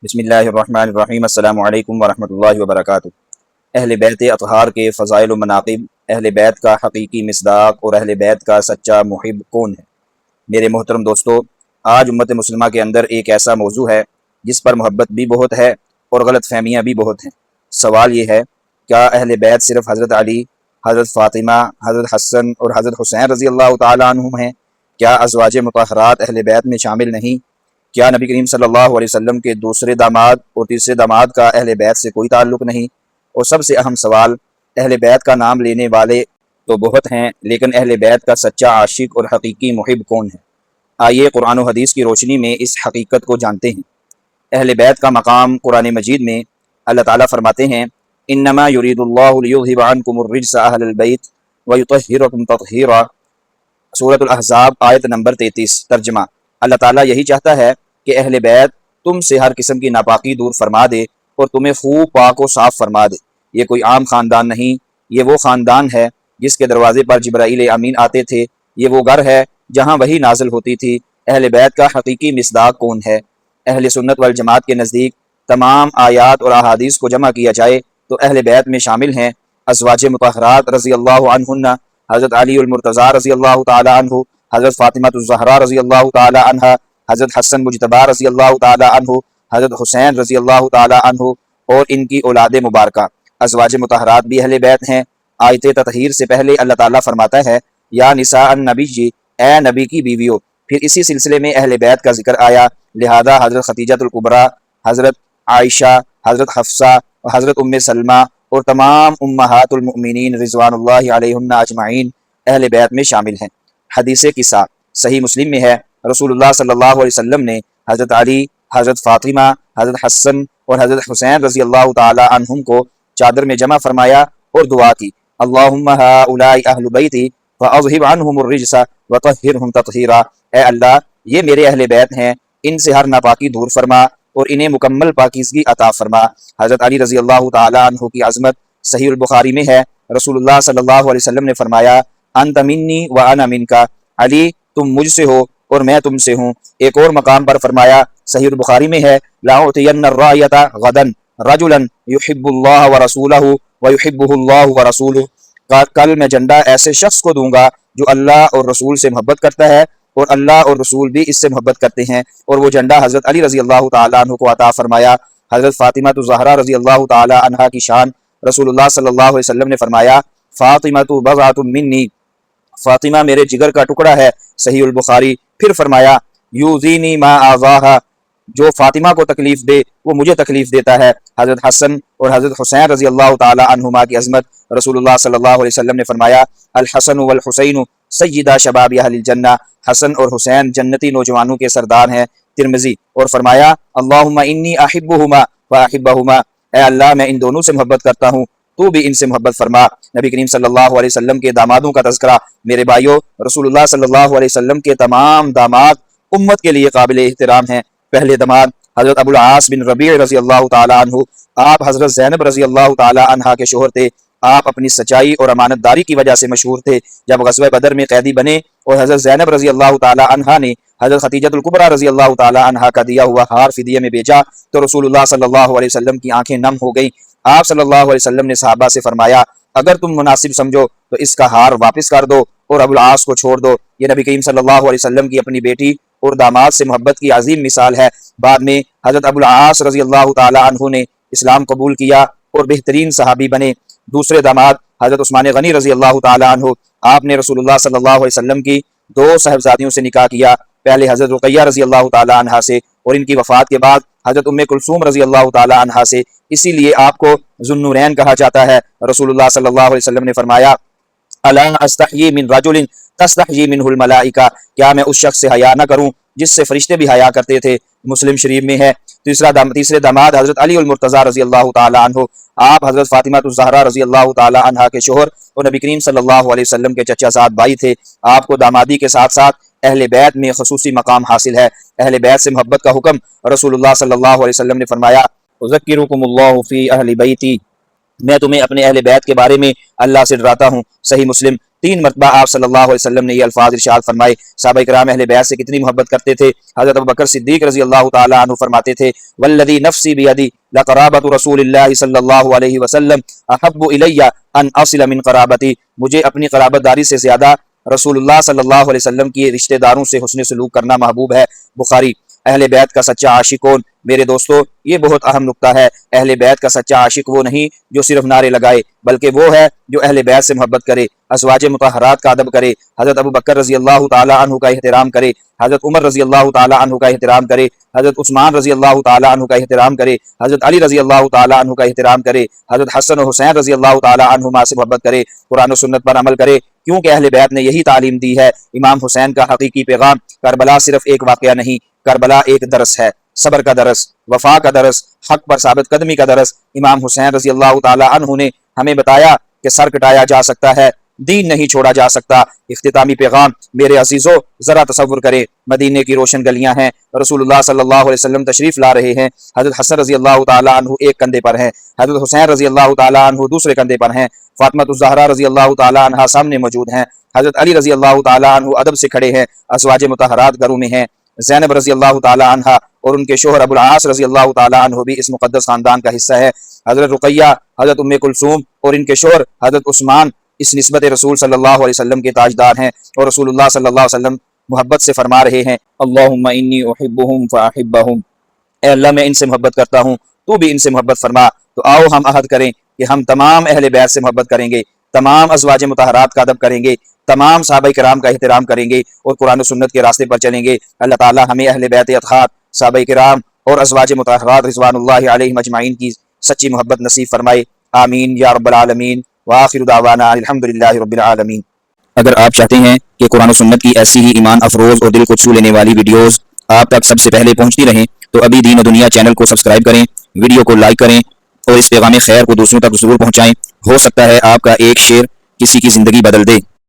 بسم اللہ الرحمن الرحیم۔ السلام علیکم ورحمۃ اللہ وبرکاتہ۔ اہل بیت اطہار کے فضائل و مناقب، اہل بیت کا حقیقی مصداق اور اہل بیت کا سچا محب کون ہے؟ میرے محترم دوستو، آج امت مسلمہ کے اندر ایک ایسا موضوع ہے جس پر محبت بھی بہت ہے اور غلط فہمیاں بھی بہت ہیں۔ سوال یہ ہے، کیا اہل بیت صرف حضرت علی، حضرت فاطمہ، حضرت حسن اور حضرت حسین رضی اللہ تعالیٰ عنہم ہیں؟ کیا ازواج مطہرات اہل بیت میں شامل نہیں؟ کیا نبی کریم صلی اللہ علیہ وسلم کے دوسرے داماد اور تیسرے داماد کا اہل بیت سے کوئی تعلق نہیں؟ اور سب سے اہم سوال، اہل بیت کا نام لینے والے تو بہت ہیں، لیکن اہل بیت کا سچا عاشق اور حقیقی محب کون ہے؟ آئیے قرآن و حدیث کی روشنی میں اس حقیقت کو جانتے ہیں۔ اہل بیت کا مقام قرآن مجید میں اللہ تعالیٰ فرماتے ہیں، انما یرید اللہ لیذھب عنکم الرجس اہل البیت ویطہرکم تطہیرا، سورۃ الاحزاب آیت نمبر 33۔ ترجمہ، اللہ تعالیٰ یہی چاہتا ہے کہ اہل بیت تم سے ہر قسم کی ناپاکی دور فرما دے اور تمہیں خوب پاک و صاف فرما دے۔ یہ کوئی عام خاندان نہیں، یہ وہ خاندان ہے جس کے دروازے پر جبرائیل امین آتے تھے، یہ وہ گھر ہے جہاں وحی نازل ہوتی تھی۔ اہل بیت کا حقیقی مصداق کون ہے؟ اہل سنت والجماعت کے نزدیک تمام آیات اور احادیث کو جمع کیا جائے تو اہل بیت میں شامل ہیں ازواج مطہرات رضی اللہ عنہن، حضرت علی المرتضیٰ رضی اللہ تعالی عنہ، حضرت فاطمہ الزہرا رضی اللہ تعالی عنہ، حضرت حسن مجتبی رضی اللہ تعالی عنہ، حضرت حسین رضی اللہ تعالی عنہ اور ان کی اولاد مبارکہ۔ ازواج مطہرات بھی اہل بیت ہیں۔ آیت تطہیر سے پہلے اللہ تعالیٰ فرماتا ہے، یا نساء النبی جی، اے نبی کی بیویوں۔ پھر اسی سلسلے میں اہل بیت کا ذکر آیا، لہذا حضرت خدیجہ الکبریٰ، حضرت عائشہ، حضرت حفصہ، حضرت ام سلمہ اور تمام امہات المؤمنین رضوان اللہ علیہن اجمعین اہل بیت میں شامل ہیں۔ حدیث قصہ صحیح مسلم میں ہے، رسول اللہ صلی اللہ علیہ وسلم نے حضرت علی، حضرت فاطمہ، حضرت حسن اور حضرت حسین رضی اللہ تعالی عنہم کو چادر میں جمع فرمایا اور دعا کی، اللہم ہؤلاء اہل بیتی فاذھب عنہم الرجس وطہرہم تطہیرا، اے اللہ یہ میرے اہل بیت ہیں، ان سے ہر ناپاکی دور فرما اور انہیں مکمل پاکیزگی عطا فرما۔ حضرت علی رضی اللہ تعالی عنہ کی عظمت صحیح البخاری میں ہے، رسول اللہ صلی اللہ علیہ وسلم نے فرمایا، انت منی وانا منک، علی تم مجھ سے ہو اور میں تم سے ہوں۔ ایک اور مقام پر فرمایا، صحیح البخاری میں ہے، لأعطین الرایۃ غدا رجلا یحب اللہ ورسولہ ویحبہ اللہ ورسولہ، کل میں جھنڈا ایسے شخص کو دوں گا جو اللہ اور رسول سے محبت کرتا ہے اور اللہ اور رسول بھی اس سے محبت کرتے ہیں، اور وہ جھنڈا حضرت علی رضی اللہ تعالیٰ عنہ کو عطا فرمایا۔ حضرت فاطمہ الزہرا رضی اللہ تعالی عنہا کی شان، رسول اللہ صلی اللہ علیہ وسلم نے فرمایا، فاطمہ بضعۃ منی، فاطمہ میرے جگر کا ٹکڑا ہے، صحیح البخاری۔ پھر فرمایا، یوزینی ما آذاہا، جو فاطمہ کو تکلیف دے وہ مجھے تکلیف دیتا ہے۔ حضرت حسن اور حضرت حسین رضی اللہ تعالی عنہما کی عظمت، رسول اللہ صلی اللہ علیہ وسلم نے فرمایا، الحسن والحسین سیدہ شباب اہل الجنہ، حسن اور حسین جنتی نوجوانوں کے سردار ہیں، ترمذی۔ اور فرمایا، اللہم انی احبہما واحبہما، اے اللہ میں ان دونوں سے محبت کرتا ہوں، تو بھی ان سے محبت فرما۔ نبی کریم صلی اللہ علیہ وسلم کے دامادوں کا تذکرہ، میرے بھائیوں، رسول اللہ صلی اللہ علیہ وسلم کے تمام داماد امت کے لیے قابل احترام ہیں۔ پہلے داماد حضرت ابو العاص بن ربیع رضی اللہ تعالی عنہ، آپ حضرت زینب رضی اللہ تعالی عنہا کے شوہر تھے۔ آپ اپنی سچائی اور امانت داری کی وجہ سے مشہور تھے۔ جب غزوہ بدر میں قیدی بنے اور حضرت زینب رضی اللہ تعالی عنہا نے حضرت خدیجہ الکبریٰ رضی اللہ تعالی عنہا کا دیا ہوا ہار فدیے میں بیچا تو رسول اللہ صلی اللہ علیہ وسلم کی آنکھیں نم ہو گئیں۔ آپ صلی اللہ علیہ وسلم نے صحابہ سے فرمایا، اگر تم مناسب سمجھو تو اس کا ہار واپس کر دو اور ابو العاص کو چھوڑ دو۔ یہ نبی کریم صلی اللہ علیہ وسلم کی اپنی بیٹی اور داماد سے محبت کی عظیم مثال ہے۔ بعد میں حضرت ابو العاص رضی اللہ تعالی عنہ نے اسلام قبول کیا اور بہترین صحابی بنے۔ دوسرے داماد حضرت عثمان غنی رضی اللہ تعالی عنہ، آپ نے رسول اللہ صلی اللہ علیہ وسلم کی دو صاحبزادیوں سے نکاح کیا، پہلے حضرت رقیہ رضی اللہ تعالی عنہا سے اور ان کی وفات کے بعد حضرت ام کلثوم رضی اللہ تعالی عنہا سے، اسی لیے آپ کو ذو النورین کہا جاتا ہے۔ رسول اللہ صلی اللہ علیہ وسلم نے فرمایا، الا استحیی من رجل تستحیی منہ الملائکہ، کیا میں اس شخص سے حیا نہ کروں جس سے فرشتے بھی حیا کرتے تھے، مسلم شریف میں ہے۔ تیسرے داماد حضرت علی المرتضیٰ رضی اللہ تعالی عنہ، آپ حضرت فاطمہ الزہرا رضی اللہ تعالی عنہا کے شوہر اور نبی کریم صلی اللہ علیہ وسلم کے چچا زاد بھائی تھے۔ آپ کو دامادی کے ساتھ ساتھ اہل بیت میں خصوصی مقام حاصل ہے۔ اہل بیت سے محبت کا حکم، رسول اللہ صلی اللہ علیہ وسلم نے فرمایا، اذکرکم اللہ فی اہل بیتی، میں تمہیں اپنے اہل بیت کے بارے میں اللہ سے ڈراتا ہوں، صحیح مسلم۔ 3 مرتبہ آپ صلی اللہ علیہ وسلم نے یہ الفاظ ارشاد فرمائے۔ صحابہ کرام اہل بیت سے کتنی محبت کرتے تھے۔ حضرت ابوبکر صدیق رضی اللہ تعالی عنہ فرماتے تھے والذی نفسی بیدی لقرابۃ رسول اللہ صلی اللہ علیہ وسلم احب الی ان اصل من قرابتی، مجھے اپنی قرابت داری سے زیادہ رسول اللہ صلی اللہ علیہ وسلم کی رشتہ داروں سے حسن سلوک کرنا محبوب ہے۔ بخاری۔ اہل بیت کا سچا عاشق کون؟ میرے دوستو یہ بہت اہم نقطہ ہے۔ اہل بیت کا سچا عاشق وہ نہیں جو صرف نعرے لگائے، بلکہ وہ ہے جو اہل بیت سے محبت کرے، ازواج مطہرات کا ادب کرے، حضرت ابوبکر رضی اللہ تعالی عنہ کا احترام کرے، حضرت عمر رضی اللہ تعالی عنہ کا احترام کرے، حضرت عثمان رضی اللہ تعالی عنہ کا احترام کرے، حضرت علی رضی اللہ تعالی عنہ کا احترام کرے، حضرت حسن و حسین رضی اللہ تعالی عنہما سے محبت کرے، قرآن و سنت پر عمل کرے، کیونکہ اہل بیت نے یہی تعلیم دی ہے۔ امام حسین کا حقیقی پیغام کربلا صرف ایک واقعہ نہیں، کربلا ایک درس ہے، صبر کا درس، وفا کا درس، حق پر ثابت قدمی کا درس۔ امام حسین رضی اللہ تعالی عنہ نے ہمیں بتایا کہ سر کٹایا جا سکتا ہے، دین نہیں چھوڑا جا سکتا۔ اختتامی پیغام میرے عزیزو، ذرا تصور کریں، مدینے کی روشن گلیاں ہیں، رسول اللہ صلی اللہ علیہ وسلم تشریف لا رہے ہیں، حضرت حسن رضی اللہ تعالی عنہ ایک کندھے پر ہیں، حضرت حسین رضی اللہ تعالی عنہ دوسرے کندھے پر ہیں، فاطمہ الزہرا رضی اللہ تعالی عنہا سامنے موجود ہیں، حضرت علی رضی اللہ تعالی عنہ ادب سے کھڑے ہیں، ازواج مطہرات گھروں میں ہیں، زینب رضی اللہ تعالی عنہا اور ان کے شوہر ابو العاص رضی اللہ تعالی عنہ بھی اس مقدس خاندان کا حصہ ہے، حضرت رقیہ، حضرت ام کلثوم اور ان کے شوہر حضرت عثمان اس نسبت رسول صلی اللہ علیہ وسلم کے تاجدار ہیں، اور رسول اللہ صلی اللہ علیہ وسلم محبت سے فرما رہے ہیں اللہم انی احبہم فاحبہم، اے اللہ میں ان سے محبت کرتا ہوں تو بھی ان سے محبت فرما۔ تو آؤ ہم عہد کریں کہ ہم تمام اہل بیت سے محبت کریں گے، تمام ازواج مطہرات کا ادب کریں گے، تمام صحابہ کرام کا احترام کریں گے اور قرآن و سنت کے راستے پر چلیں گے۔ اللہ تعالی ہمیں اہل بیت اطہار، صحابہ کرام اور ازواج مطہرات رضوان اللہ علیہم اجمعین کی سچی محبت نصیب فرمائے، آمین یا رب العالمین، وآخر دعوانا الحمدللہ رب العالمین۔ اگر آپ چاہتے ہیں کہ قرآن و سنت کی ایسی ہی ایمان افروز اور دل کو چھو لینے والی ویڈیوز آپ تک سب سے پہلے پہنچتی رہیں تو ابھی دین و دنیا چینل کو سبسکرائب کریں، ویڈیو کو لائک کریں اور اس پیغام خیر کو دوسروں تک ضرور پہنچائیں۔ ہو سکتا ہے آپ کا ایک شیئر کسی کی زندگی بدل دے۔